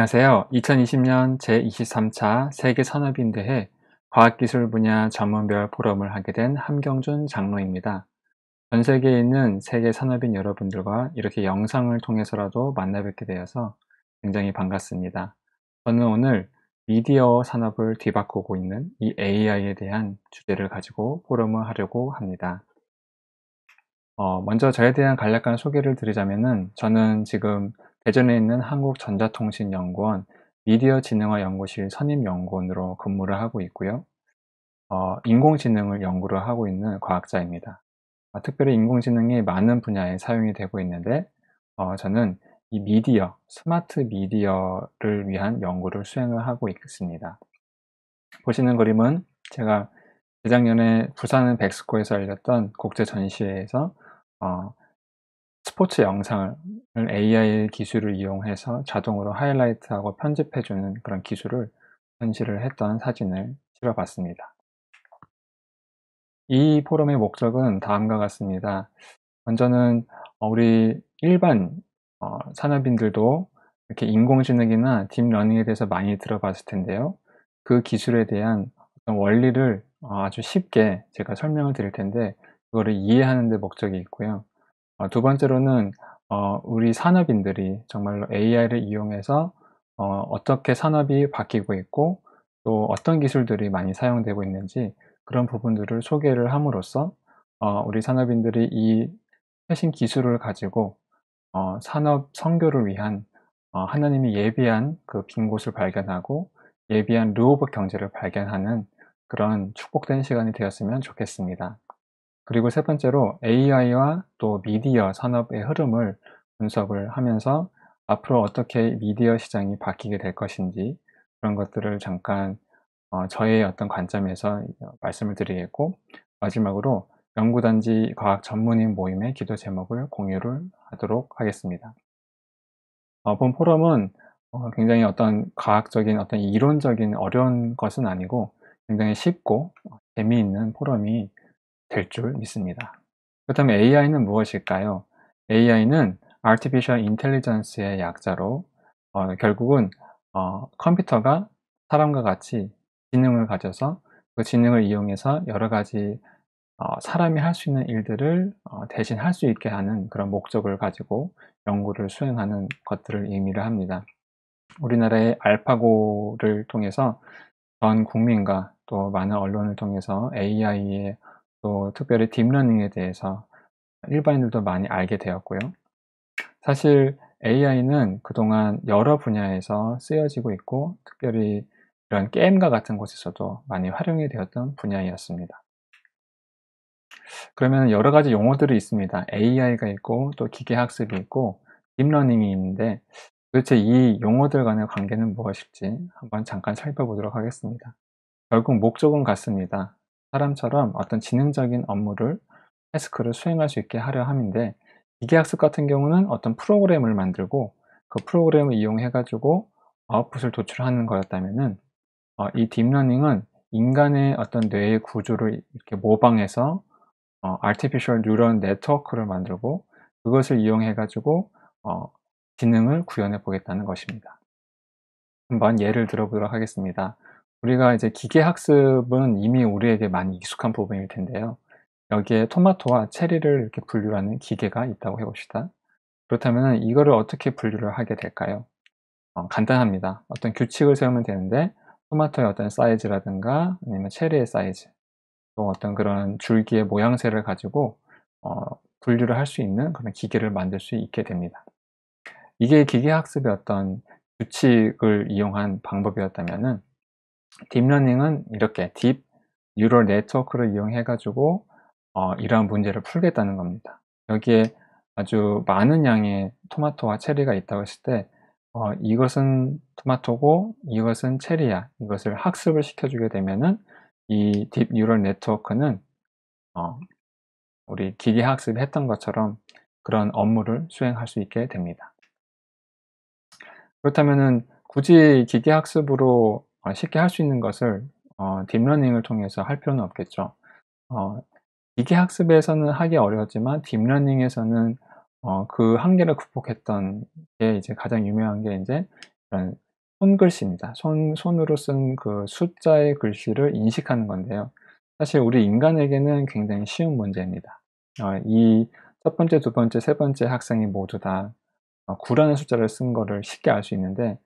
안녕하세요. 2020년 제23차 세계산업인대회 과학기술 분야 전문별 포럼을 하게 된 함경준 장로입니다. 전 세계에 있는 세계산업인 여러분들과 이렇게 영상을 통해서라도 만나 뵙게 되어서 굉장히 반갑습니다. 저는 오늘 미디어 산업을 뒤바꾸고 있는 이 AI에 대한 주제를 가지고 포럼을 하려고 합니다. 먼저 저에 대한 간략한 소개를 드리자면은 저는 지금 대전에 있는 한국전자통신연구원 미디어진흥화 연구실 선임연구원으로 근무를 하고 있고요. 인공지능을 연구를 하고 있는 과학자입니다. 특별히 인공지능이 많은 분야에 사용이 되고 있는데 저는 이 미디어, 스마트 미디어를 위한 연구를 수행을 하고 있습니다. 보시는 그림은 제가 재작년에 부산 백스코에서 열렸던 국제 전시회에서 스포츠 영상을 AI 기술을 이용해서 자동으로 하이라이트하고 편집해주는 그런 기술을 전시를 했던 사진을 실어봤습니다. 이 포럼의 목적은 다음과 같습니다. 먼저는 우리 일반 산업인들도 이렇게 인공지능이나 딥러닝에 대해서 많이 들어봤을 텐데요. 그 기술에 대한 어떤 원리를 아주 쉽게 제가 설명을 드릴 텐데 그거를 이해하는 데 목적이 있고요. 두 번째로는 우리 산업인들이 정말로 AI를 이용해서 어떻게 산업이 바뀌고 있고 또 어떤 기술들이 많이 사용되고 있는지 그런 부분들을 소개를 함으로써 우리 산업인들이 이 최신 기술을 가지고 산업 선교를 위한 하나님이 예비한 그 빈 곳을 발견하고 예비한 르호봇 경제를 발견하는 그런 축복된 시간이 되었으면 좋겠습니다. 그리고 세 번째로 AI와 또 미디어 산업의 흐름을 분석을 하면서 앞으로 어떻게 미디어 시장이 바뀌게 될 것인지 그런 것들을 잠깐 저의 어떤 관점에서 말씀을 드리겠고, 마지막으로 연구단지 과학 전문인 모임의 기도 제목을 공유를 하도록 하겠습니다. 본 포럼은 굉장히 어떤 과학적인 어떤 이론적인 어려운 것은 아니고 굉장히 쉽고 재미있는 포럼이 될 줄 믿습니다. 그렇다면 AI는 무엇일까요? AI는 Artificial Intelligence의 약자로 결국은 컴퓨터가 사람과 같이 지능을 가져서 그 지능을 이용해서 여러 가지 사람이 할 수 있는 일들을 대신 할 수 있게 하는 그런 목적을 가지고 연구를 수행하는 것들을 의미를 합니다. 우리나라의 알파고를 통해서 전 국민과 또 많은 언론을 통해서 AI에 또 특별히 딥러닝에 대해서 일반인들도 많이 알게 되었고요. 사실 AI는 그동안 여러 분야에서 쓰여지고 있고 특별히 이런 게임과 같은 곳에서도 많이 활용이 되었던 분야였습니다. 그러면 여러 가지 용어들이 있습니다. AI가 있고 또 기계학습이 있고 딥러닝이 있는데 도대체 이 용어들 간의 관계는 무엇일지 한번 잠깐 살펴보도록 하겠습니다. 결국 목적은 같습니다. 사람처럼 어떤 지능적인 업무를 태스크를 수행할 수 있게 하려 함인데 기계학습 같은 경우는 어떤 프로그램을 만들고 그 프로그램을 이용해 가지고 아웃풋을 도출하는 거였다면은 이 딥러닝은 인간의 어떤 뇌의 구조를 이렇게 모방해서 artificial neural network를 만들고 그것을 이용해 가지고 지능을 구현해 보겠다는 것입니다. 한번 예를 들어보도록 하겠습니다. 우리가 이제 기계학습은 이미 우리에게 많이 익숙한 부분일 텐데요. 여기에 토마토와 체리를 이렇게 분류하는 기계가 있다고 해봅시다. 그렇다면 이거를 어떻게 분류를 하게 될까요? 간단합니다. 어떤 규칙을 세우면 되는데 토마토의 어떤 사이즈라든가 아니면 체리의 사이즈 또 어떤 그런 줄기의 모양새를 가지고 분류를 할 수 있는 그런 기계를 만들 수 있게 됩니다. 이게 기계학습의 어떤 규칙을 이용한 방법이었다면은 딥러닝은 이렇게 딥 뉴럴 네트워크를 이용해 가지고 이러한 문제를 풀겠다는 겁니다. 여기에 아주 많은 양의 토마토와 체리가 있다고 했을 때 이것은 토마토고 이것은 체리야 이것을 학습을 시켜주게 되면은 이 딥 뉴럴 네트워크는 우리 기계 학습을 했던 것처럼 그런 업무를 수행할 수 있게 됩니다. 그렇다면은 굳이 기계 학습으로 쉽게 할 수 있는 것을 딥러닝을 통해서 할 필요는 없겠죠. 기계 학습에서는 하기 어려웠지만 딥러닝에서는 그 한계를 극복했던 게 이제 가장 유명한 게 이제 이런 손글씨입니다. 손으로 쓴 그 숫자의 글씨를 인식하는 건데요. 사실 우리 인간에게는 굉장히 쉬운 문제입니다. 이 첫 번째, 두 번째, 세 번째 학생이 모두 다 9라는 숫자를 쓴 거를 쉽게 알 수 있는데,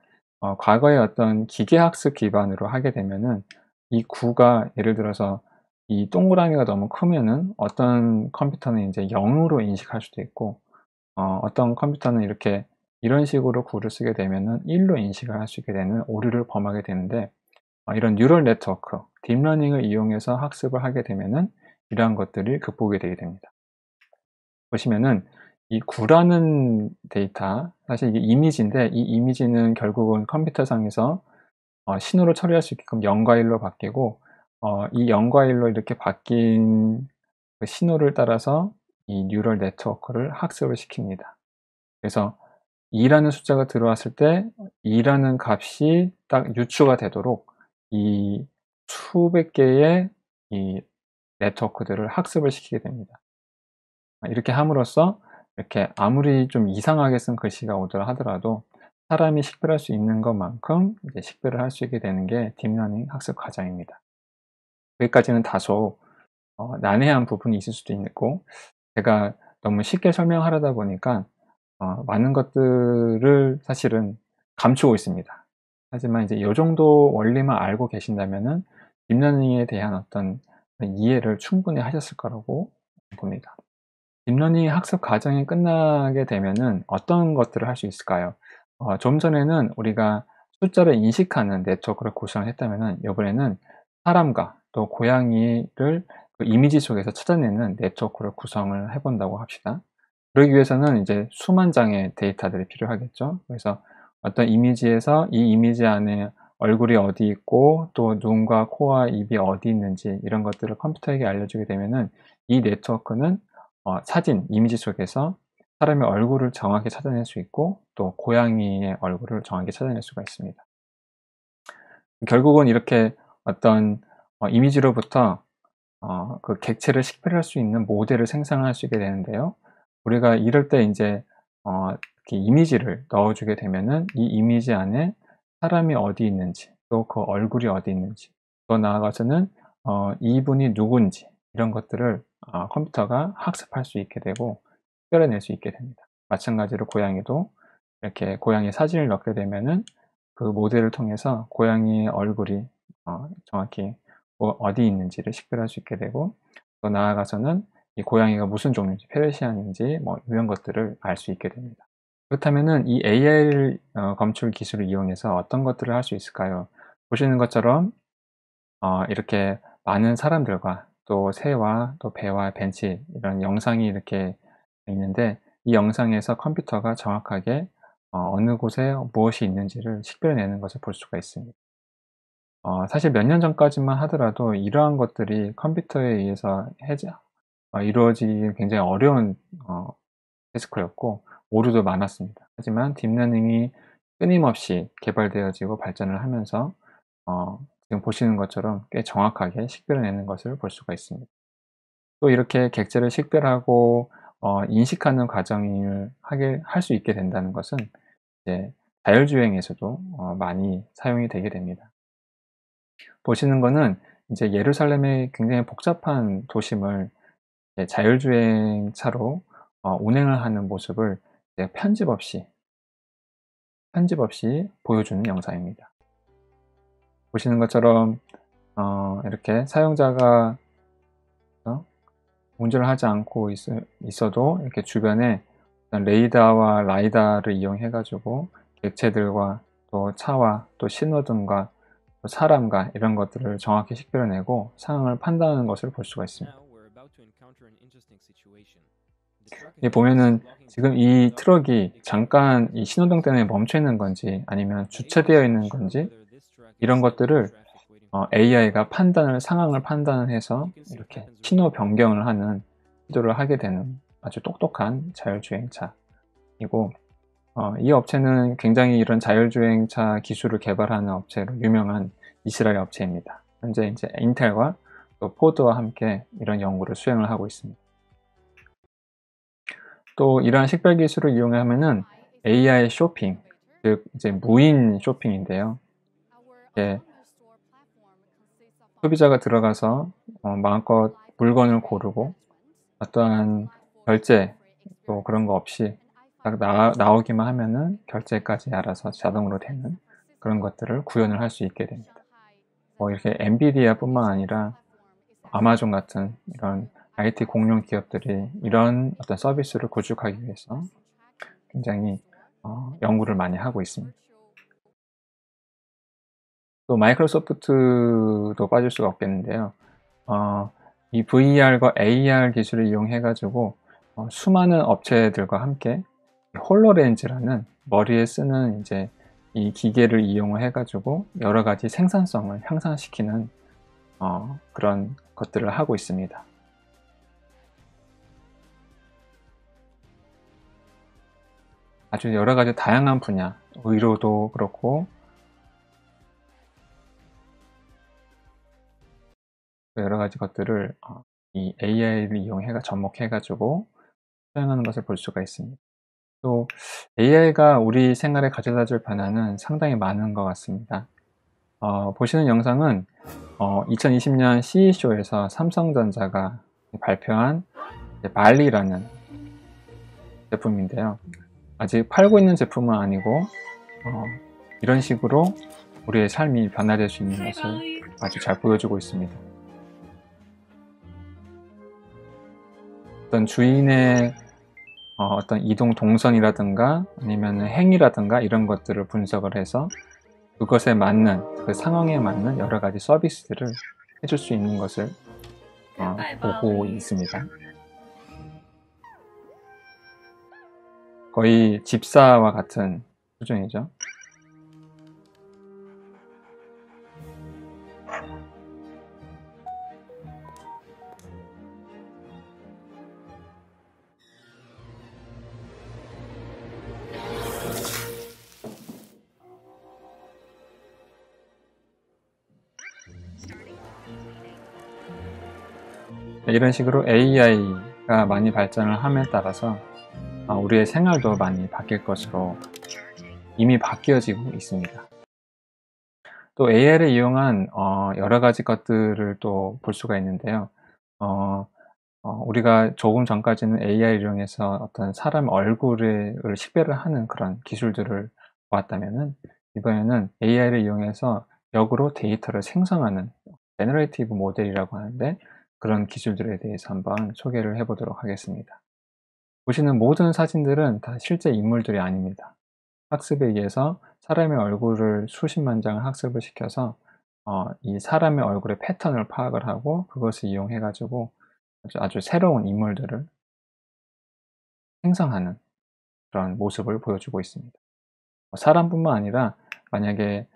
과거에 어떤 기계학습 기반으로 하게 되면은 이 9가 예를 들어서 이 동그라미가 너무 크면은 어떤 컴퓨터는 이제 0으로 인식할 수도 있고, 어떤 컴퓨터는 이렇게 이런 식으로 9를 쓰게 되면은 1로 인식을 할 수 있게 되는 오류를 범하게 되는데, 이런 뉴럴 네트워크, 딥러닝을 이용해서 학습을 하게 되면은 이러한 것들이 극복이 되게 됩니다. 보시면은 이 9라는 데이터, 사실 이게 이미지인데, 이 이미지는 결국은 컴퓨터상에서 신호를 처리할 수 있게끔 0과 1로 바뀌고, 이 0과 1로 이렇게 바뀐 그 신호를 따라서 이 뉴럴 네트워크를 학습을 시킵니다. 그래서 2라는 숫자가 들어왔을 때 2라는 값이 딱 유추가 되도록 이 수백 개의 이 네트워크들을 학습을 시키게 됩니다. 이렇게 함으로써 이렇게 아무리 좀 이상하게 쓴 글씨가 오더라 하더라도 사람이 식별할 수 있는 것만큼 이제 식별을 할 수 있게 되는 게 딥러닝 학습 과정입니다. 여기까지는 다소 난해한 부분이 있을 수도 있고, 제가 너무 쉽게 설명하려다 보니까 많은 것들을 사실은 감추고 있습니다. 하지만 이제 요 정도 원리만 알고 계신다면은 딥러닝에 대한 어떤 이해를 충분히 하셨을 거라고 봅니다. 딥러닝 학습 과정이 끝나게 되면은 어떤 것들을 할 수 있을까요? 좀 전에는 우리가 숫자를 인식하는 네트워크를 구성했다면은, 이번에는 사람과 또 고양이를 그 이미지 속에서 찾아내는 네트워크를 구성을 해 본다고 합시다. 그러기 위해서는 이제 수만 장의 데이터들이 필요하겠죠. 그래서 어떤 이미지에서 이 이미지 안에 얼굴이 어디 있고 또 눈과 코와 입이 어디 있는지 이런 것들을 컴퓨터에게 알려주게 되면은, 이 네트워크는 사진, 이미지 속에서 사람의 얼굴을 정확히 찾아낼 수 있고 또 고양이의 얼굴을 정확히 찾아낼 수가 있습니다. 결국은 이렇게 어떤 이미지로부터 그 객체를 식별할 수 있는 모델을 생성할 수 있게 되는데요. 우리가 이럴 때 인제 이렇게 이미지를 넣어 주게 되면은 이 이미지 안에 사람이 어디 있는지, 또 그 얼굴이 어디 있는지, 더 나아가서는 이분이 누군지 이런 것들을 컴퓨터가 학습할 수 있게 되고 식별해낼 수 있게 됩니다. 마찬가지로 고양이도 이렇게 고양이 사진을 넣게 되면은 그 모델을 통해서 고양이의 얼굴이 정확히 어디 있는지를 식별할 수 있게 되고, 더 나아가서는 이 고양이가 무슨 종류인지, 페르시안인지 뭐 이런 것들을 알 수 있게 됩니다. 그렇다면은 이 AI 검출 기술을 이용해서 어떤 것들을 할 수 있을까요? 보시는 것처럼 이렇게 많은 사람들과 또 새와 또 배와 벤치, 이런 영상이 이렇게 있는데, 이 영상에서 컴퓨터가 정확하게 어느 곳에 무엇이 있는지를 식별해내는 것을 볼 수가 있습니다. 사실 몇 년 전까지만 하더라도 이러한 것들이 컴퓨터에 의해서 이루어지기 굉장히 어려운 태스크였고 오류도 많았습니다. 하지만 딥러닝이 끊임없이 개발되어지고 발전을 하면서 지금 보시는 것처럼 꽤 정확하게 식별해내는 것을 볼 수가 있습니다. 또 이렇게 객체를 식별하고 인식하는 과정을 할 수 있게 된다는 것은 이제 자율주행에서도 많이 사용이 되게 됩니다. 보시는 거는 이제 예루살렘의 굉장히 복잡한 도심을 자율주행차로 운행을 하는 모습을 이제 편집 없이 보여주는 영상입니다. 보시는 것처럼 이렇게 사용자가 운전을 하지 않고 있어도 이렇게 주변에 레이더와 라이다를 이용해 가지고 객체들과 또 차와 또 신호등과 또 사람과 이런 것들을 정확히 식별해내고 상황을 판단하는 것을 볼 수가 있습니다. 여기 보면은 지금 이 트럭이 잠깐 이 신호등 때문에 멈춰 있는 건지 아니면 주차되어 있는 건지, 이런 것들을 AI가 상황을 판단을 해서 이렇게 신호 변경을 하는 시도를 하게 되는 아주 똑똑한 자율주행차이고, 이 업체는 굉장히 이런 자율주행차 기술을 개발하는 업체로 유명한 이스라엘 업체입니다. 현재 이제 인텔과 또 포드와 함께 이런 연구를 수행을 하고 있습니다. 또 이러한 식별 기술을 이용하면은 AI 쇼핑, 즉 이제 무인 쇼핑인데요. 이제 소비자가 들어가서 마음껏 물건을 고르고 어떠한 결제 또 그런 거 없이 딱 나오기만 하면은 결제까지 알아서 자동으로 되는 그런 것들을 구현을 할 수 있게 됩니다. 뭐 이렇게 엔비디아 뿐만 아니라 아마존 같은 이런 IT 공룡 기업들이 이런 어떤 서비스를 구축하기 위해서 굉장히 연구를 많이 하고 있습니다. 또 마이크로소프트도 빠질 수가 없겠는데요. 이 VR과 AR 기술을 이용해 가지고 수많은 업체들과 함께 홀로렌즈라는 머리에 쓰는 이제 이 기계를 이용해 가지고 여러 가지 생산성을 향상시키는 그런 것들을 하고 있습니다. 아주 여러 가지 다양한 분야, 의료도 그렇고 여러 가지 것들을 이 AI를 이용해 접목해 가지고 사용하는 것을 볼 수가 있습니다. 또 AI가 우리 생활에 가져다 줄 변화는 상당히 많은 것 같습니다. 보시는 영상은 2020년 CE쇼에서 삼성전자가 발표한 말리라는 제품인데요. 아직 팔고 있는 제품은 아니고 이런 식으로 우리의 삶이 변화될 수 있는 것을 아주 잘 보여주고 있습니다. 어떤 주인의 어떤 이동 동선이라든가 아니면 행위라든가 이런 것들을 분석을 해서 그것에 맞는 그 상황에 맞는 여러 가지 서비스들을 해줄 수 있는 것을 보고 있습니다. 거의 집사와 같은 수준이죠. 이런 식으로 AI가 많이 발전을 함에 따라서 우리의 생활도 많이 바뀔 것으로 이미 바뀌어지고 있습니다. 또 AI를 이용한 여러 가지 것들을 또 볼 수가 있는데요. 우리가 조금 전까지는 AI를 이용해서 어떤 사람 얼굴을 식별을 하는 그런 기술들을 보았다면은 이번에는 AI를 이용해서 역으로 데이터를 생성하는 제너레이티브 모델이라고 하는데 그런 기술들에 대해서 한번 소개를 해보도록 하겠습니다. 보시는 모든 사진들은 다 실제 인물들이 아닙니다. 학습에 의해서 사람의 얼굴을 수십만 장을 학습을 시켜서 이 사람의 얼굴의 패턴을 파악을 하고 그것을 이용해 가지고 아주 새로운 인물들을 생성하는 그런 모습을 보여주고 있습니다. 사람뿐만 아니라 만약에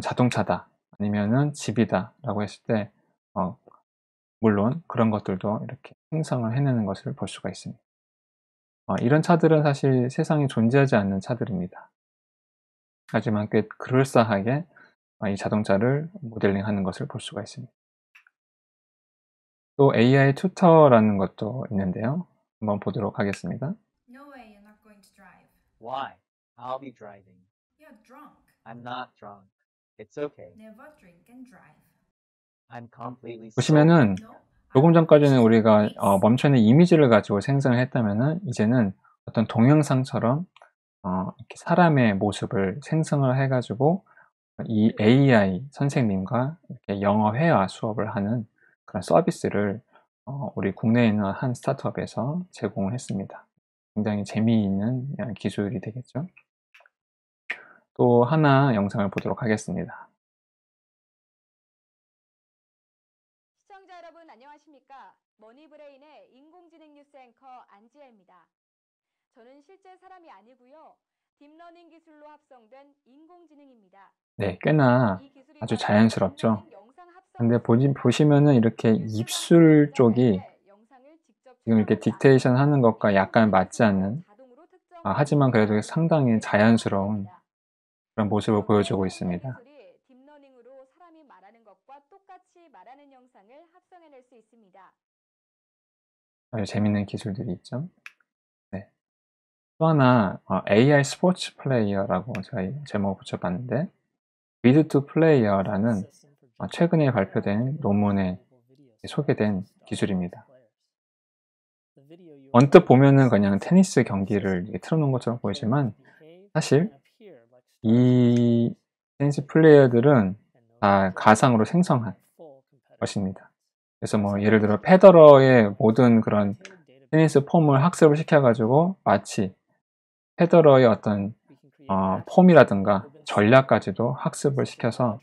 자동차다 아니면은 집이다 라고 했을 때 물론 그런 것들도 이렇게 생성을 해내는 것을 볼 수가 있습니다. 이런 차들은 사실 세상에 존재하지 않는 차들입니다. 하지만 꽤 그럴싸하게 이 자동차를 모델링하는 것을 볼 수가 있습니다. 또 AI 튜터라는 것도 있는데요. 한번 보도록 하겠습니다. No way, you're not going to drive. Why? I'll be driving. You're drunk. I'm not drunk. It's okay. Never drink and drive. I'm completely 보시면은 No. 조금 전까지는 우리가 멈춰있는 이미지를 가지고 생성을 했다면은 이제는 어떤 동영상처럼 이렇게 사람의 모습을 생성을 해가지고 이 AI 선생님과 이렇게 영어 회화 수업을 하는 그런 서비스를 우리 국내에 있는 한 스타트업에서 제공을 했습니다. 굉장히 재미있는 기술이 되겠죠. 또 하나 영상을 보도록 하겠습니다. 시청자 여러분 안녕하십니까? 머니브레인의 인공지능 뉴스 앵커 안지혜입니다. 저는 실제 사람이 아니고요. 딥러닝 기술로 합성된 인공지능입니다. 네, 꽤나 이 기술이 아주 바로 자연스럽죠. 딥러닝 영상 합성 근데 기술입니다. 보시면은 이렇게 입술 쪽이 영상을 직접 지금 이렇게 촬영하고 딕테이션 하는 것과 약간 맞지 인공지능 않는 자동으로 특정 하지만 그래도 부분을 상당히 자연스러운 그런 모습을 보여주고 AI 있습니다. 기술이 딥러닝으로 사람이 말하는 것과 똑같이 말하는 영상을 합성해낼 수 있습니다. 아주 재밌는 기술들이 있죠. 네. 또 하나 AI 스포츠 플레이어라고 제가 제목을 붙여봤는데 Read to Play라는 최근에 발표된 논문에 소개된 기술입니다. 언뜻 보면은 그냥 테니스 경기를 틀어놓은 것처럼 보이지만 사실 이 테니스 플레이어들은 다 가상으로 생성한 것입니다. 그래서 뭐 예를 들어 페더러의 모든 그런 테니스 폼을 학습을 시켜가지고 마치 페더러의 어떤 폼이라든가 전략까지도 학습을 시켜서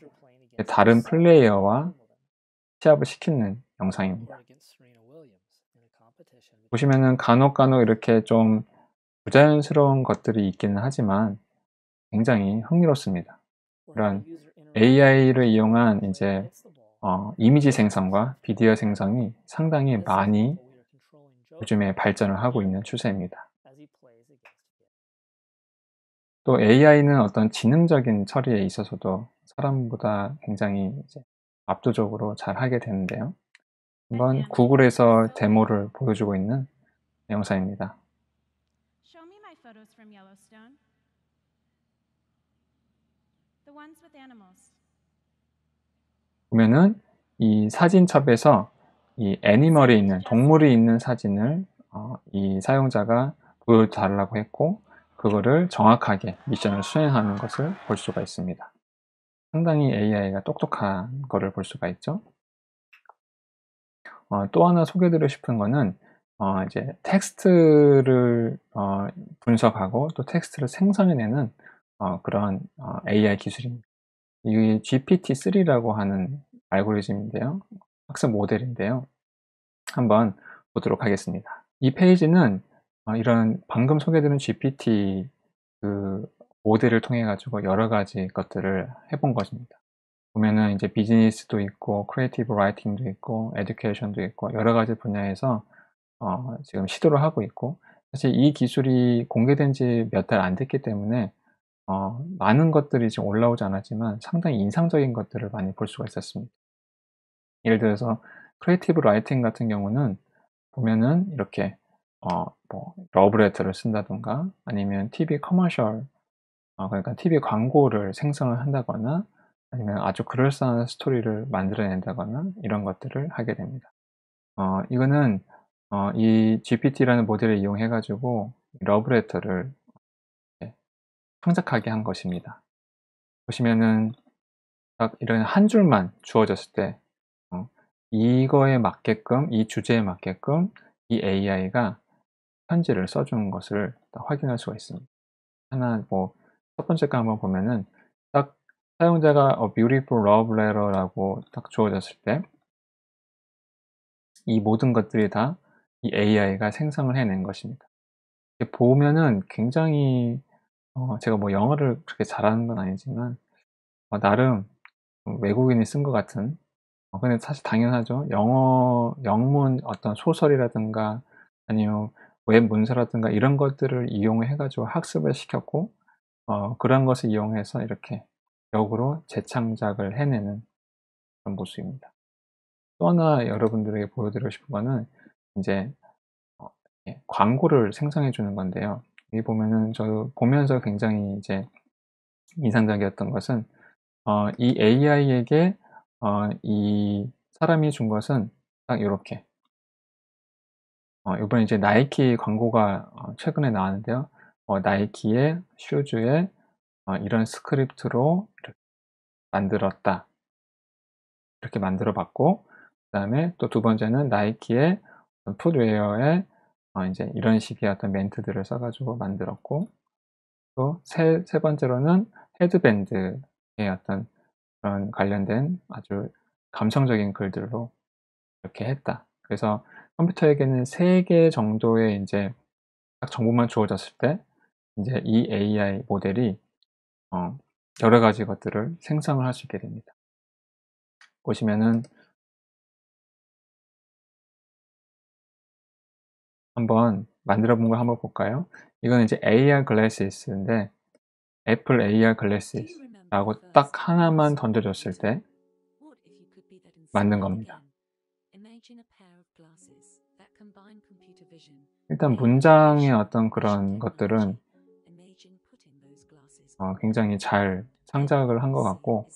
다른 플레이어와 시합을 시키는 영상입니다. 보시면은 간혹 이렇게 좀 부자연스러운 것들이 있기는 하지만 굉장히 흥미롭습니다. 그런 AI를 이용한 이제 이미지 생성과 비디오 생성이 상당히 많이 요즘에 발전을 하고 있는 추세입니다. 또 AI는 어떤 지능적인 처리에 있어서도 사람보다 굉장히 이제 압도적으로 잘 하게 되는데요. 한번 구글에서 데모를 보여주고 있는 영상입니다. Show me my photos from Yellowstone. The ones with animals. 보면은 이 사진첩에서 이 애니멀이 있는 동물이 있는 사진을 이 사용자가 보여달라고 했고 그거를 정확하게 미션을 수행하는 것을 볼 수가 있습니다. 상당히 AI가 똑똑한 거를 볼 수가 있죠. 또 하나 소개드리고 싶은 거는 이제 텍스트를 분석하고 또 텍스트를 생성해내는 그런 AI 기술입니다. 이게 GPT-3라고 하는 알고리즘인데요. 학습 모델인데요. 한번 보도록 하겠습니다. 이 페이지는 이런 방금 소개드린 GPT 그 모델을 통해 가지고 여러 가지 것들을 해본 것입니다. 보면은 이제 비즈니스도 있고 크리에이티브 라이팅도 있고 에듀케이션도 있고 여러 가지 분야에서 지금 시도를 하고 있고 사실 이 기술이 공개된 지 몇 달 안 됐기 때문에 많은 것들이 지금 올라오지 않았지만 상당히 인상적인 것들을 많이 볼 수가 있었습니다. 예를 들어서 크리에이티브 라이팅 같은 경우는 보면은 이렇게 뭐 러브레터를 쓴다던가 아니면 TV 커머셜 그러니까 TV 광고를 생성을 한다거나 아니면 아주 그럴싸한 스토리를 만들어낸다거나 이런 것들을 하게 됩니다. 이거는 이 GPT라는 모델을 이용해 가지고 러브레터를 창작하게 한 것입니다. 보시면은 딱 이런 한 줄만 주어졌을 때 이거에 맞게끔 이 주제에 맞게끔 이 AI가 편지를 써주는 것을 확인할 수가 있습니다. 하나 뭐 첫 번째 거 한번 보면은 딱 사용자가 A Beautiful Love Letter라고 딱 주어졌을 때 이 모든 것들이 다 이 AI가 생성을 해낸 것입니다. 보면은 굉장히 제가 뭐 영어를 그렇게 잘하는 건 아니지만 나름 외국인이 쓴 것 같은 근데 사실 당연하죠. 영어 영문 어떤 소설이라든가 아니면 웹 문서라든가 이런 것들을 이용해 가지고 학습을 시켰고 그런 것을 이용해서 이렇게 역으로 재창작을 해내는 그런 모습입니다. 또 하나 여러분들에게 보여드리고 싶은 거는 이제 광고를 생성해 주는 건데요. 여기 보면은 저 보면서 굉장히 이제 인상적이었던 것은 이 AI에게 이 사람이 준 것은 딱 요렇게 요번에 이제 나이키 광고가 최근에 나왔는데요. 나이키의 슈즈에 이런 스크립트로 이렇게 만들었다. 이렇게 만들어 봤고 그다음에 또 두 번째는 나이키의 풋웨어에 이제 이런 식의 어떤 멘트들을 써 가지고 만들었고 또 세 번째로는 헤드밴드의 어떤 그런 관련된 아주 감성적인 글들로 이렇게 했다. 그래서 컴퓨터에게는 3개 정도의 인제 딱 정보만 주어졌을 때 인제 이 AI 모델이 여러 가지 것들을 생성을 할 수 있게 됩니다. 보시면은 한번 만들어 본 걸 한번 볼까요? 이거는 이제 AR Glasses인데 애플 AR Glasses라고 딱 하나만 던져줬을 때 만든 겁니다. 일단 문장의 어떤 그런 것들은 굉장히 잘 창작을 한 것 같고,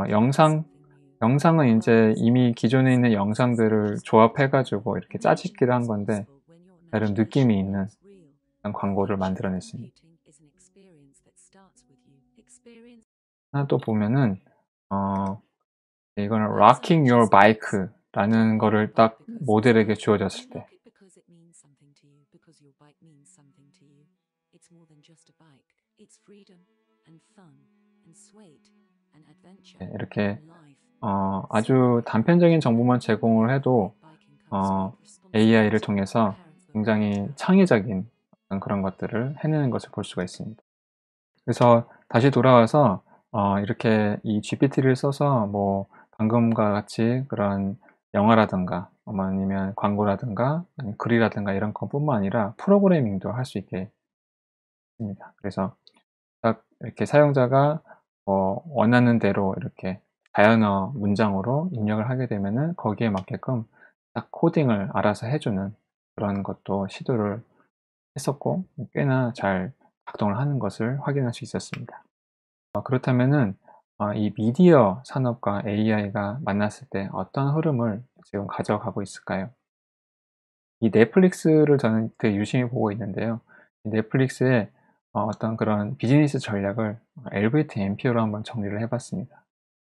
영상은 이제 이미 기존에 있는 영상들을 조합해가지고 이렇게 짜집기를 한 건데, 나름 느낌이 있는 그런 광고를 만들어냈습니다. 하나 또 보면은, 이거는 Rocking Your Bike라는 거를 딱 모델에게 주어졌을 때, 이렇게 아주 단편적인 정보만 제공을 해도 AI를 통해서 굉장히 창의적인 그런 것들을 해내는 것을 볼 수가 있습니다. 그래서 다시 돌아와서 이렇게 이 GPT를 써서 뭐 방금과 같이 그런 영화라든가 아니면 광고라든가 아니면 글이라든가 이런 것뿐만 아니라 프로그래밍도 할 수 있게 됩니다. 그래서 딱 이렇게 사용자가 원하는 대로 이렇게 자연어 문장으로 입력을 하게 되면은 거기에 맞게끔 딱 코딩을 알아서 해주는 그런 것도 시도를 했었고, 꽤나 잘 작동을 하는 것을 확인할 수 있었습니다. 그렇다면은 이 미디어 산업과 AI가 만났을 때 어떤 흐름을 지금 가져가고 있을까요? 이 넷플릭스를 저는 되게 유심히 보고 있는데요. 이 넷플릭스의 어떤 그런 비즈니스 전략을 LVT MPO로 한번 정리를 해봤습니다.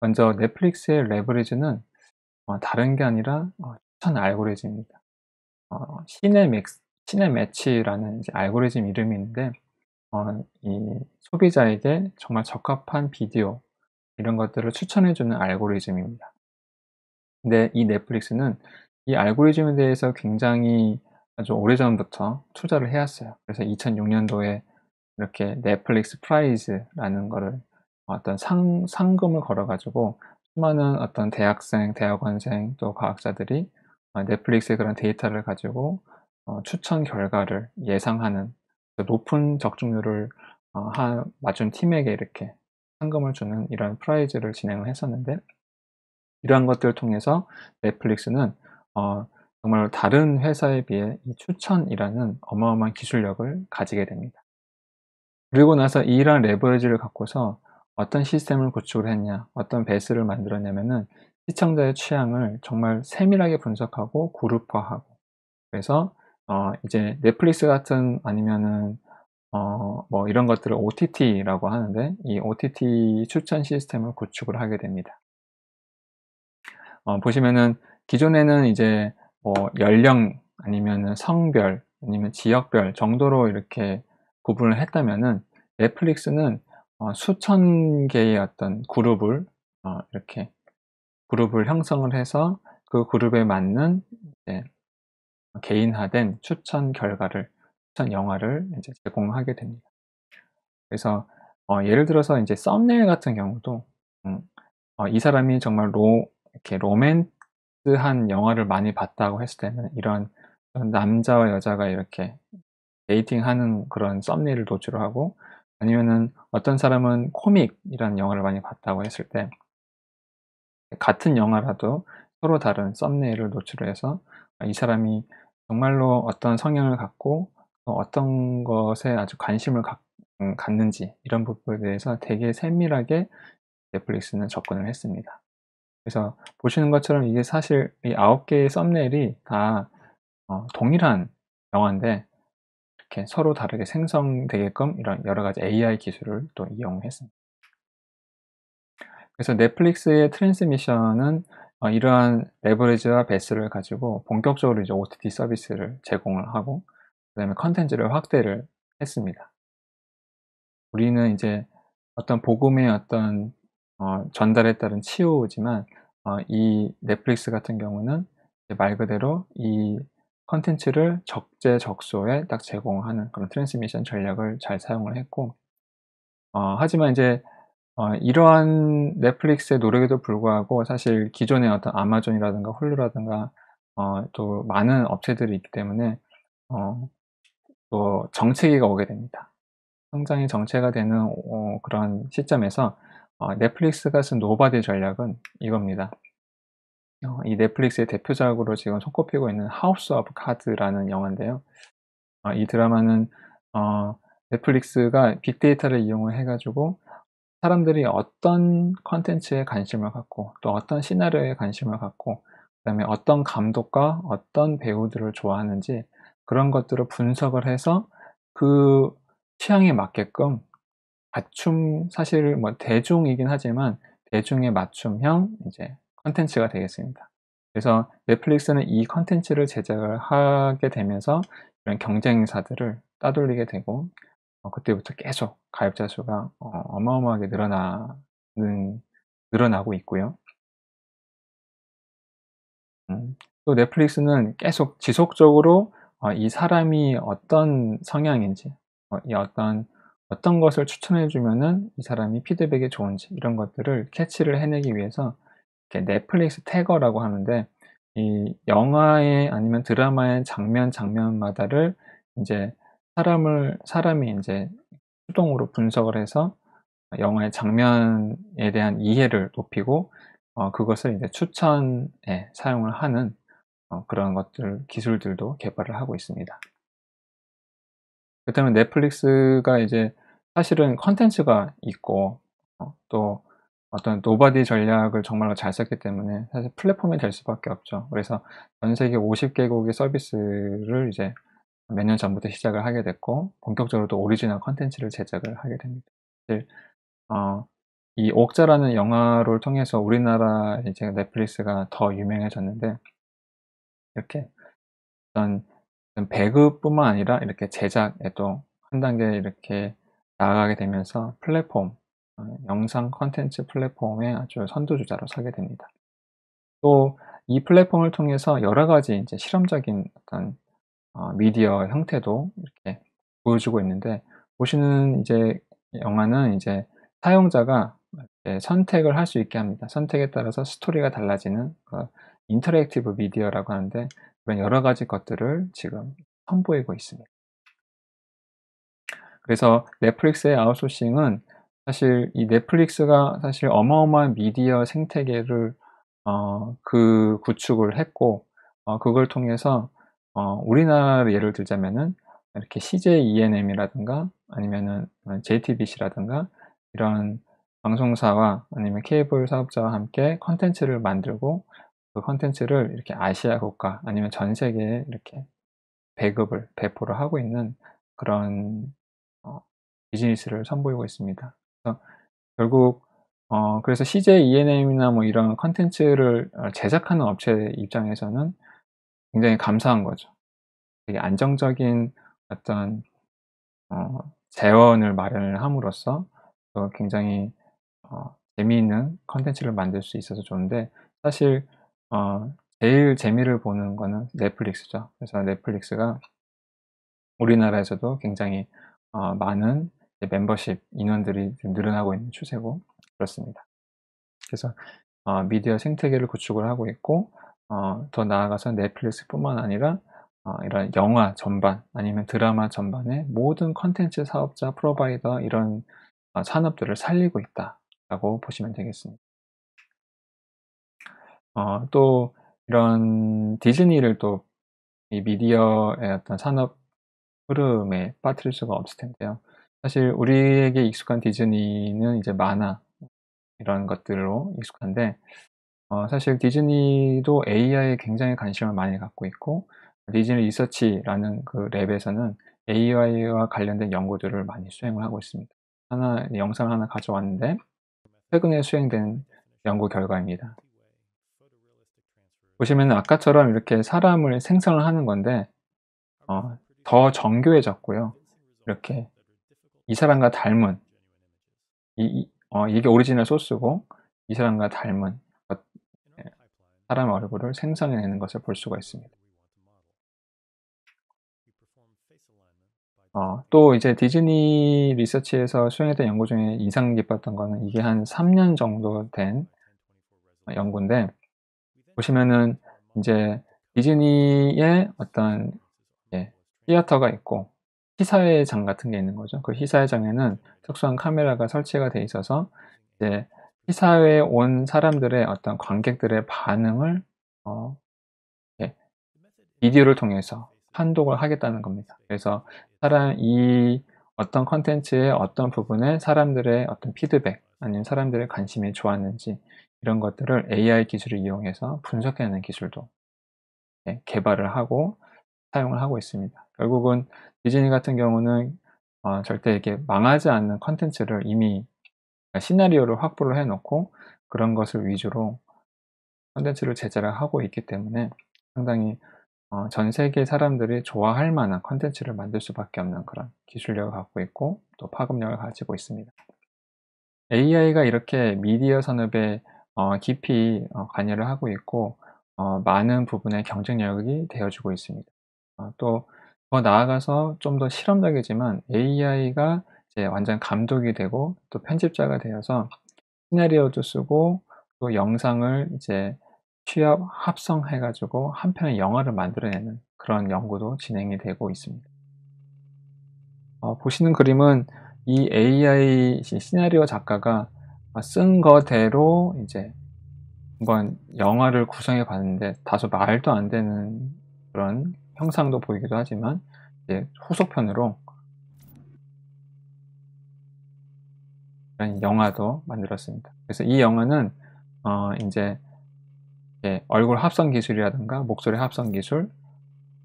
먼저 넷플릭스의 레버리지는 다른 게 아니라 추천 알고리즘입니다. 시네매치라는 이제 알고리즘 이름이 있는데, 이 소비자에게 정말 적합한 비디오 이런 것들을 추천해주는 알고리즘입니다. 근데 이 넷플릭스는 이 알고리즘에 대해서 굉장히 아주 오래전부터 투자를 해왔어요. 그래서 2006년도에 이렇게 넷플릭스 프라이즈라는 거를 어떤 상금을 걸어가지고 수많은 어떤 대학생, 대학원생 또 과학자들이 넷플릭스의 그런 데이터를 가지고 추천 결과를 예상하는 높은 적중률을 맞춘 팀에게 이렇게 상금을 주는 이런 프라이즈를 진행을 했었는데, 이러한 것들을 통해서 넷플릭스는 정말 다른 회사에 비해 이 추천이라는 어마어마한 기술력을 가지게 됩니다. 그리고 나서 이러한 레버리지를 갖고서 어떤 시스템을 구축을 했냐, 어떤 베이스를 만들었냐면은 시청자의 취향을 정말 세밀하게 분석하고 그룹화하고, 그래서 이제 넷플릭스 같은 아니면은 뭐 이런 것들을 OTT라고 하는데, 이 OTT 추천 시스템을 구축을 하게 됩니다. 보시면은 기존에는 이제 뭐 연령 아니면은 성별 아니면 지역별 정도로 이렇게 구분을 했다면은, 넷플릭스는 수천 개의 어떤 그룹을 이렇게 그룹을 형성을 해서 그 그룹에 맞는 이제 개인화된 추천 결과를, 추천 영화를 이제 제공하게 됩니다. 그래서 예를 들어서 이제 썸네일 같은 경우도 이 사람이 정말 이렇게 로맨스한 영화를 많이 봤다고 했을 때는 이런 남자와 여자가 이렇게 데이팅하는 그런 썸네일을 노출을 하고, 아니면은 어떤 사람은 코믹이라는 영화를 많이 봤다고 했을 때 같은 영화라도 서로 다른 썸네일을 노출을 해서 이 사람이 정말로 어떤 성향을 갖고 또 어떤 것에 아주 관심을 갖는지 이런 부분에 대해서 되게 세밀하게 넷플릭스는 접근을 했습니다. 그래서 보시는 것처럼 이게 사실 이 9개의 썸네일이 다 동일한 영화인데 이렇게 서로 다르게 생성되게끔 이런 여러 가지 AI 기술을 또 이용했습니다. 그래서 넷플릭스의 트랜스미션은 이러한 레버리지와 베이스를 가지고 본격적으로 이제 OTT 서비스를 제공을 하고, 그다음에 컨텐츠를 확대를 했습니다. 우리는 이제 어떤 복음의 어떤 전달에 따른 치유지만, 이 넷플릭스 같은 경우는 말 그대로 이 컨텐츠를 적재적소에 딱 제공하는 그런 트랜스미션 전략을 잘 사용을 했고, 하지만 이제 이러한 넷플릭스의 노력에도 불구하고 사실 기존의 어떤 아마존이라든가 홀루라든가 또 많은 업체들이 있기 때문에 또 정체기가 오게 됩니다. 성장이 정체가 되는 그런 시점에서 넷플릭스가 쓴 노바디 전략은 이겁니다. 이 넷플릭스의 대표작으로 지금 손꼽히고 있는 하우스 오브 카드라는 영화인데요. 이 드라마는 넷플릭스가 빅데이터를 이용을 해가지고 사람들이 어떤 컨텐츠에 관심을 갖고 또 어떤 시나리오에 관심을 갖고 그다음에 어떤 감독과 어떤 배우들을 좋아하는지 그런 것들을 분석을 해서 그 취향에 맞게끔 사실 뭐 대중이긴 하지만 대중에 맞춤형 이제 컨텐츠가 되겠습니다. 그래서 넷플릭스는 이 컨텐츠를 제작을 하게 되면서 이런 경쟁사들을 따돌리게 되고 그때부터 계속 가입자 수가 어마어마하게 늘어나고 있고요. 또 넷플릭스는 계속 지속적으로 이 사람이 어떤 성향인지 이 어떤 것을 추천해 주면은 이 사람이 피드백이 좋은지 이런 것들을 캐치를 해내기 위해서 이렇게 넷플릭스 태거라고 하는데 이 영화의 아니면 드라마의 장면마다를 이제 사람이 이제 수동으로 분석을 해서 영화의 장면에 대한 이해를 높이고 그것을 이제 추천에 사용을 하는 그런 기술들도 개발을 하고 있습니다. 그렇다면 넷플릭스가 이제 사실은 컨텐츠가 있고 또 어떤 노바디 전략을 정말로 잘 썼기 때문에 사실 플랫폼이 될 수밖에 없죠. 그래서 전 세계 50개국의 서비스를 이제 몇 년 전부터 시작을 하게 됐고 본격적으로 또 오리지널 컨텐츠를 제작을 하게 됩니다. 사실 이 옥자라는 영화를 통해서 우리나라 이제 넷플릭스가 더 유명해졌는데 이렇게 어떤 배급뿐만 아니라 이렇게 제작에도 한 단계 이렇게 나아가게 되면서 영상 컨텐츠 플랫폼의 아주 선두주자로 서게 됩니다. 또 이 플랫폼을 통해서 여러 가지 이제 실험적인 어떤 미디어 형태도 이렇게 보여주고 있는데 보시는 이제 영화는 이제 사용자가 이렇게 선택을 할 수 있게 합니다. 선택에 따라서 스토리가 달라지는 인터랙티브 미디어라고 하는데 그런 여러 가지 것들을 지금 선보이고 있습니다. 그래서 넷플릭스의 아웃소싱은 사실 이 넷플릭스가 사실 어마어마한 미디어 생태계를 구축을 했고 그걸 통해서 우리나라 예를 들자면은 이렇게 CJ ENM이라든가 아니면은 JTBC라든가 이런 방송사와 아니면 케이블 사업자와 함께 컨텐츠를 만들고 그 컨텐츠를 이렇게 아시아 국가 아니면 전 세계에 이렇게 배포를 하고 있는 그런 비즈니스를 선보이고 있습니다. 그래서 결국 그래서 CJ ENM이나 뭐 이런 컨텐츠를 제작하는 업체 입장에서는 굉장히 감사한 거죠. 되게 안정적인 어떤 재원을 마련을 함으로써 또 굉장히 재미있는 컨텐츠를 만들 수 있어서 좋은데 사실 제일 재미를 보는 거는 넷플릭스죠. 그래서 넷플릭스가 우리나라에서도 굉장히 많은 멤버십 인원들이 좀 늘어나고 있는 추세고 그렇습니다. 그래서 미디어 생태계를 구축을 하고 있고 더 나아가서 넷플릭스뿐만 아니라 이런 영화 전반 아니면 드라마 전반의 모든 컨텐츠 사업자, 프로바이더 이런 산업들을 살리고 있다라고 보시면 되겠습니다. 또 이런 디즈니를 또 이 미디어의 어떤 산업 흐름에 빠뜨릴 수가 없을 텐데요. 사실 우리에게 익숙한 디즈니는 이제 만화 이런 것들로 익숙한데 사실 디즈니도 AI에 굉장히 관심을 많이 갖고 있고 디즈니 리서치라는 그 랩에서는 AI와 관련된 연구들을 많이 수행을 하고 있습니다. 영상을 하나 가져왔는데 최근에 수행된 연구 결과입니다. 보시면 아까처럼 이렇게 사람을 생성을 하는 건데 더 정교해졌고요. 이렇게 이 사람과 닮은 이게 오리지널 소스고 이 사람과 닮은 사람 얼굴을 생성해내는 것을 볼 수가 있습니다. 또 이제 디즈니 리서치에서 수행했던 연구 중에 인상 깊었던 거는 이게 한 3년 정도 된 연구인데 보시면은 이제 디즈니의 어떤 시어터가 있고 시사회장 같은 게 있는 거죠. 그 시사회장에는 특수한 카메라가 설치가 돼 있어서 이제 시사회에 온 사람들의 어떤 관객들의 반응을 예, 비디오를 통해서 판독을 하겠다는 겁니다. 그래서 이 어떤 컨텐츠의 어떤 부분에 사람들의 어떤 피드백 아니면 사람들의 관심이 좋았는지 이런 것들을 AI 기술을 이용해서 분석해내는 기술도 개발을 하고 사용을 하고 있습니다. 결국은 디즈니 같은 경우는 절대 이렇게 망하지 않는 컨텐츠를 이미 시나리오를 확보를 해놓고 그런 것을 위주로 컨텐츠를 제작을 하고 있기 때문에 상당히 전 세계 사람들이 좋아할 만한 컨텐츠를 만들 수밖에 없는 그런 기술력을 갖고 있고 또 파급력을 가지고 있습니다. AI가 이렇게 미디어 산업에 깊이 관여를 하고 있고 많은 부분의 경쟁력이 되어주고 있습니다. 또 더 나아가서 좀 더 실험적이지만 AI가 이제 완전 감독이 되고 또 편집자가 되어서 시나리오도 쓰고 또 영상을 이제 취합 합성해 가지고 한 편의 영화를 만들어내는 그런 연구도 진행이 되고 있습니다. 보시는 그림은 이 AI 시나리오 작가가 쓴 거대로 이제 한번 영화를 구성해 봤는데 다소 말도 안 되는 그런 형상도 보이기도 하지만 이제 후속편으로 이런 영화도 만들었습니다. 그래서 이 영화는 이제 얼굴 합성 기술이라든가 목소리 합성 기술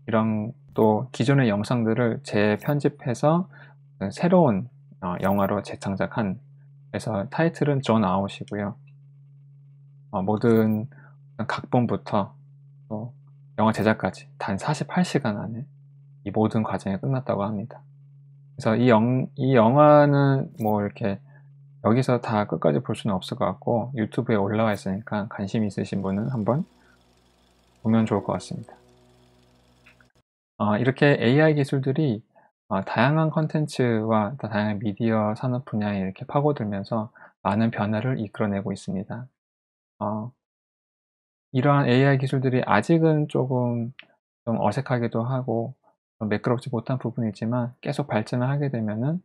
이런 또 기존의 영상들을 재편집해서 새로운 영화로 재창작한 그래서 타이틀은 존 아웃이고요. 모든 각본부터 또 영화 제작까지 단 48시간 안에 이 모든 과정이 끝났다고 합니다. 그래서 이 영화는 뭐 이렇게 여기서 다 끝까지 볼 수는 없을 것 같고 유튜브에 올라와 있으니까 관심 있으신 분은 한번 보면 좋을 것 같습니다. 이렇게 AI 기술들이 다양한 컨텐츠와 다양한 미디어 산업 분야에 이렇게 파고들면서 많은 변화를 이끌어내고 있습니다. 이러한 AI 기술들이 아직은 조금 좀 어색하기도 하고 좀 매끄럽지 못한 부분이 있지만 계속 발전을 하게 되면은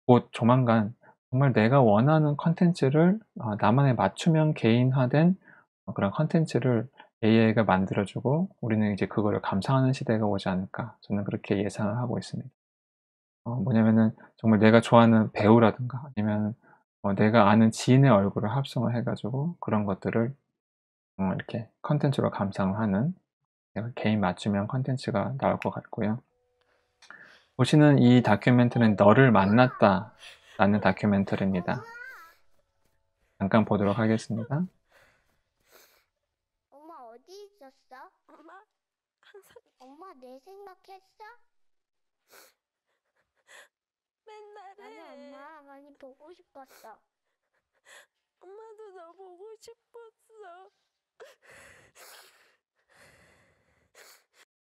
곧 조만간 정말 내가 원하는 컨텐츠를 나만의 맞춤형 개인화된 그런 컨텐츠를 AI가 만들어주고 우리는 이제 그거를 감상하는 시대가 오지 않을까 저는 그렇게 예상을 하고 있습니다. 뭐냐면은 정말 내가 좋아하는 배우라든가 아니면 내가 아는 지인의 얼굴을 합성을 해가지고 그런 것들을 이렇게 컨텐츠로 감상을 하는 개인 맞춤형 컨텐츠가 나올 것 같고요. 보시는 이 다큐멘터리는 너를 만났다 라는 다큐멘터리입니다. 잠깐 보도록 하겠습니다. 엄마 어디 있었어? 엄마 내 생각했어? 맨날 나는 해. 엄마 많이 보고 싶었어. 엄마도 너 보고 싶었어.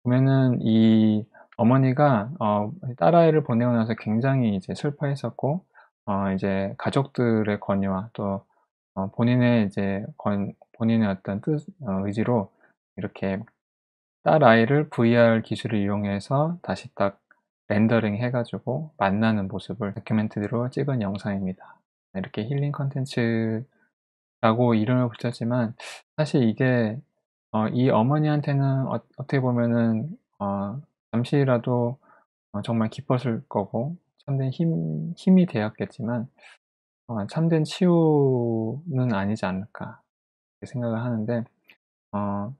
보면은 이 어머니가 딸아이를 보내고 나서 굉장히 이제 슬퍼했었고 이제 가족들의 권유와 또 본인의 이제 본인의 어떤 의지로 이렇게 딸아이를 VR 기술을 이용해서 다시 딱 렌더링 해가지고 만나는 모습을 다큐멘터리로 찍은 영상입니다. 이렇게 힐링 컨텐츠라고 이름을 붙였지만 사실 이게 이 어머니한테는 어떻게 보면은 잠시라도 정말 기뻤을 거고 참된 힘이 되었겠지만 참된 치유는 아니지 않을까 생각을 하는데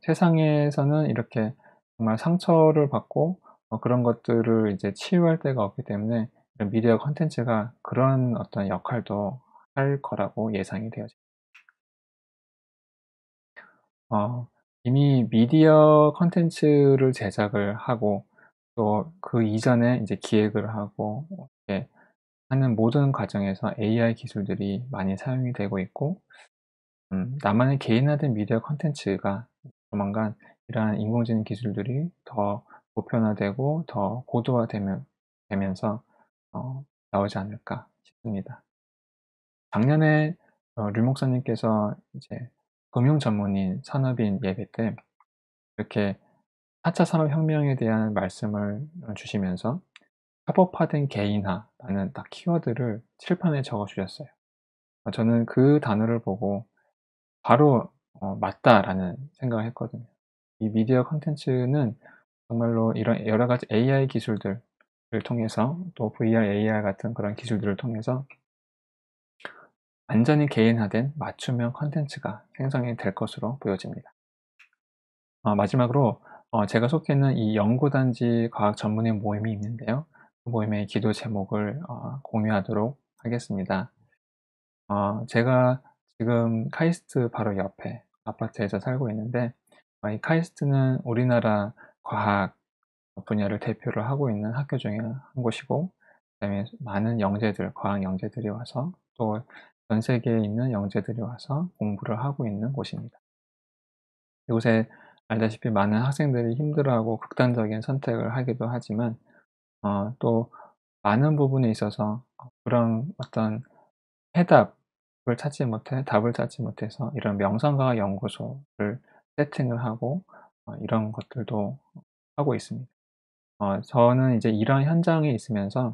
세상에서는 이렇게 정말 상처를 받고 그런 것들을 이제 치유할 데가 없기 때문에 이런 미디어 컨텐츠가 그런 어떤 역할도 할 거라고 예상이 되어집니다. 이미 미디어 컨텐츠를 제작을 하고 또 그 이전에 이제 기획을 하고 이렇게 하는 모든 과정에서 AI 기술들이 많이 사용이 되고 있고 나만의 개인화된 미디어 컨텐츠가 조만간 이러한 인공지능 기술들이 더 보편화되고 더 고도화되면서 나오지 않을까 싶습니다. 작년에 류 목사님께서 이제 금융 전문인 산업인 예배 때 이렇게 4차 산업혁명에 대한 말씀을 주시면서 협업화된 개인화라는 딱 키워드를 칠판에 적어 주셨어요. 저는 그 단어를 보고 바로 맞다라는 생각을 했거든요. 이 미디어 컨텐츠는 정말로 이런 여러 가지 AI 기술들을 통해서 또 VR, AR 같은 그런 기술들을 통해서 완전히 개인화된 맞춤형 컨텐츠가 생성이 될 것으로 보여집니다. 마지막으로 제가 속해 있는 이 연구단지 과학 전문의 모임이 있는데요. 그 모임의 기도 제목을 공유하도록 하겠습니다. 제가 지금 카이스트 바로 옆에 아파트에서 살고 있는데 이 카이스트는 우리나라 과학 분야를 대표를 하고 있는 학교 중에 한 곳이고 그다음에 많은 영재들, 과학 영재들이 와서 또 전 세계에 있는 영재들이 와서 공부를 하고 있는 곳입니다. 이곳에 알다시피 많은 학생들이 힘들어하고 극단적인 선택을 하기도 하지만 또 많은 부분에 있어서 그런 어떤 답을 찾지 못해서 이런 명상과학 연구소를 세팅을 하고 이런 것들도 하고 있습니다. 저는 이제 이런 현장에 있으면서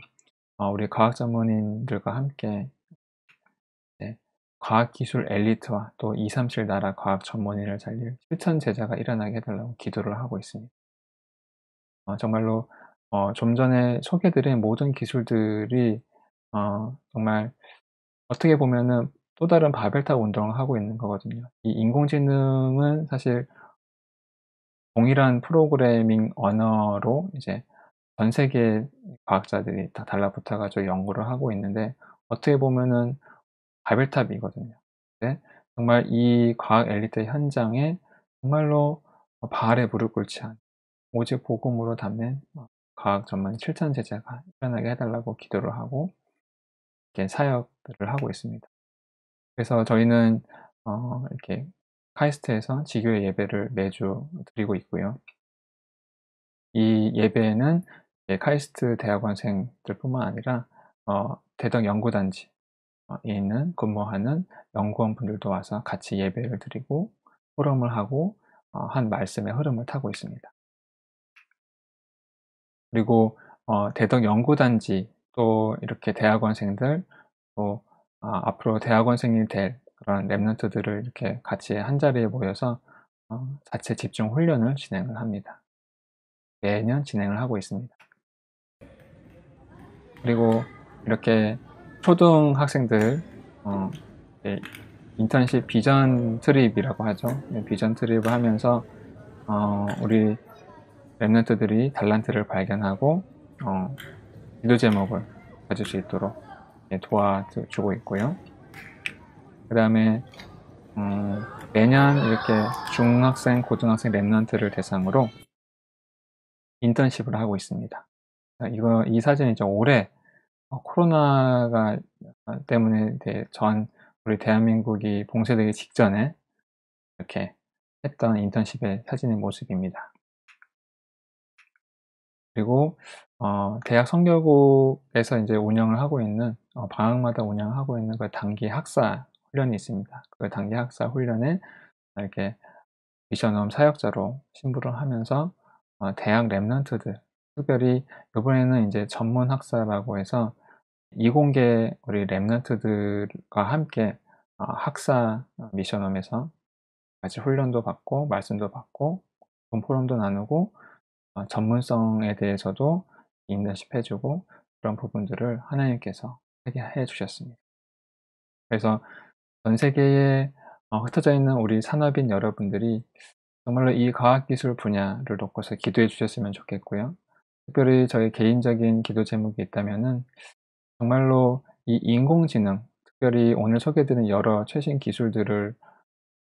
우리 과학 전문인들과 함께 과학기술 엘리트와 또 237 나라 과학 전문인을 살릴 실천 제자가 일어나게 해달라고 기도를 하고 있습니다. 정말로 좀 전에 소개드린 모든 기술들이 정말 어떻게 보면은 또 다른 바벨탑 운동을 하고 있는 거거든요. 이 인공지능은 사실 동일한 프로그래밍 언어로 이제 전 세계 과학자들이 다 달라붙어 가지고 연구를 하고 있는데 어떻게 보면은 바벨탑이거든요. 근데 정말 이 과학 엘리트 현장에 정말로 바알에 무릎 꿇지 않은 오직 복음으로 담는 과학 전문 실천 제자가 일어나게 해달라고 기도를 하고 이렇게 사역들을 하고 있습니다. 그래서 저희는 이렇게 카이스트에서 지교회 예배를 매주 드리고 있고요. 이 예배에는 카이스트 대학원생들뿐만 아니라 대덕 연구단지에 있는 근무하는 연구원분들도 와서 같이 예배를 드리고 포럼을 하고 한 말씀의 흐름을 타고 있습니다. 그리고 대덕 연구단지 또 이렇게 대학원생들 또 앞으로 대학원생이 될 그런 랩런트들을 이렇게 같이 한자리에 모여서 자체 집중 훈련을 진행을 합니다. 매년 진행을 하고 있습니다. 그리고 이렇게 초등학생들 인턴십 비전 트립이라고 하죠. 비전 트립을 하면서 우리 랩런트들이 달란트를 발견하고 기도 제목을 가질 수 있도록 도와주고 있고요. 그 다음에 매년 이렇게 중학생, 고등학생 랩런트를 대상으로 인턴십을 하고 있습니다. 이 사진이 올해 코로나가 때문에 우리 대한민국이 봉쇄되기 직전에 이렇게 했던 인턴십의 사진의 모습입니다. 그리고 대학 성교국에서 이제 운영을 하고 있는 방학마다 운영하고 있는 그 단기 학사 훈련이 있습니다. 그 단기 학사 훈련에 이렇게 미션홈 사역자로 신부를 하면서 대학 랩런트들 특별히 이번에는 이제 전문 학사라고 해서 이공계 우리 랩런트들과 함께 학사 미션홈에서 같이 훈련도 받고 말씀도 받고 포럼도 나누고 전문성에 대해서도 인턴십 해주고 그런 부분들을 하나님께서 하게 해주셨습니다. 그래서 전 세계에 흩어져 있는 우리 산업인 여러분들이 정말로 이 과학기술 분야를 놓고서 기도해 주셨으면 좋겠고요. 특별히 저희 개인적인 기도 제목이 있다면은 정말로 이 인공지능, 특별히 오늘 소개해드린 여러 최신 기술들을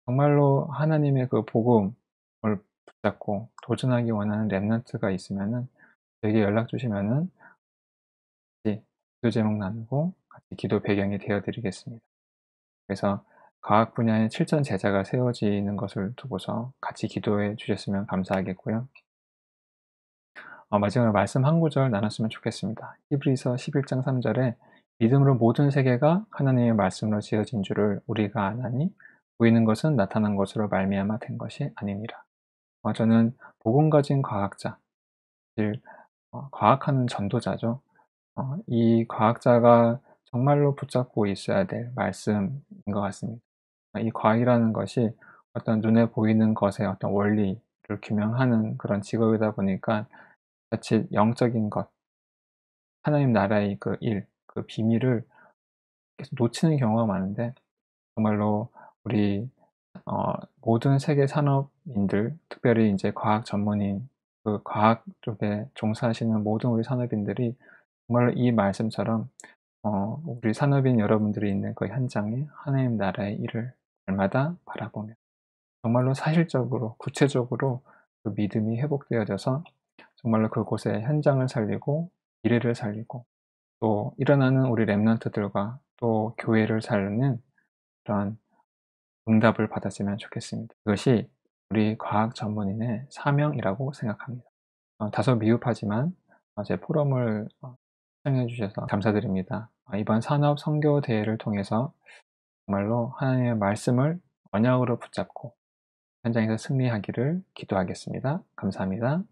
정말로 하나님의 그 복음을 붙잡고 도전하기 원하는 랩런트가 있으면은 저에게 연락 주시면은 같이 기도 제목 나누고 같이 기도 배경이 되어드리겠습니다. 그래서 과학 분야의 실천 제자가 세워지는 것을 두고서 같이 기도해 주셨으면 감사하겠고요. 마지막으로 말씀 한 구절 나눴으면 좋겠습니다. 히브리서 11장 3절에 믿음으로 모든 세계가 하나님의 말씀으로 지어진 줄을 우리가 아나니 보이는 것은 나타난 것으로 말미암아 된 것이 아니니라. 저는 복음 가진 과학자, 즉 과학하는 전도자죠. 이 과학자가 정말로 붙잡고 있어야 될 말씀인 것 같습니다. 이 과학이라는 것이 어떤 눈에 보이는 것의 어떤 원리를 규명하는 그런 직업이다 보니까 자칫 영적인 것, 하나님 나라의 그 일, 그 비밀을 계속 놓치는 경우가 많은데, 정말로 우리 모든 세계 산업인들, 특별히 이제 과학 전문인, 그 과학 쪽에 종사하시는 모든 우리 산업인들이 정말로 이 말씀처럼 우리 산업인 여러분들이 있는 그 현장에 하나님 나라의 일을 날마다 바라보며 정말로 사실적으로 구체적으로 그 믿음이 회복되어져서 정말로 그곳의 현장을 살리고 미래를 살리고 또 일어나는 우리 렘넌트들과 또 교회를 살리는 그런 응답을 받았으면 좋겠습니다. 이것이 우리 과학 전문인의 사명이라고 생각합니다. 다소 미흡하지만 제 포럼을 시청해 주셔서 감사드립니다. 이번 산업 선교 대회를 통해서 정말로 하나님의 말씀을 언약으로 붙잡고 현장에서 승리하기를 기도하겠습니다. 감사합니다.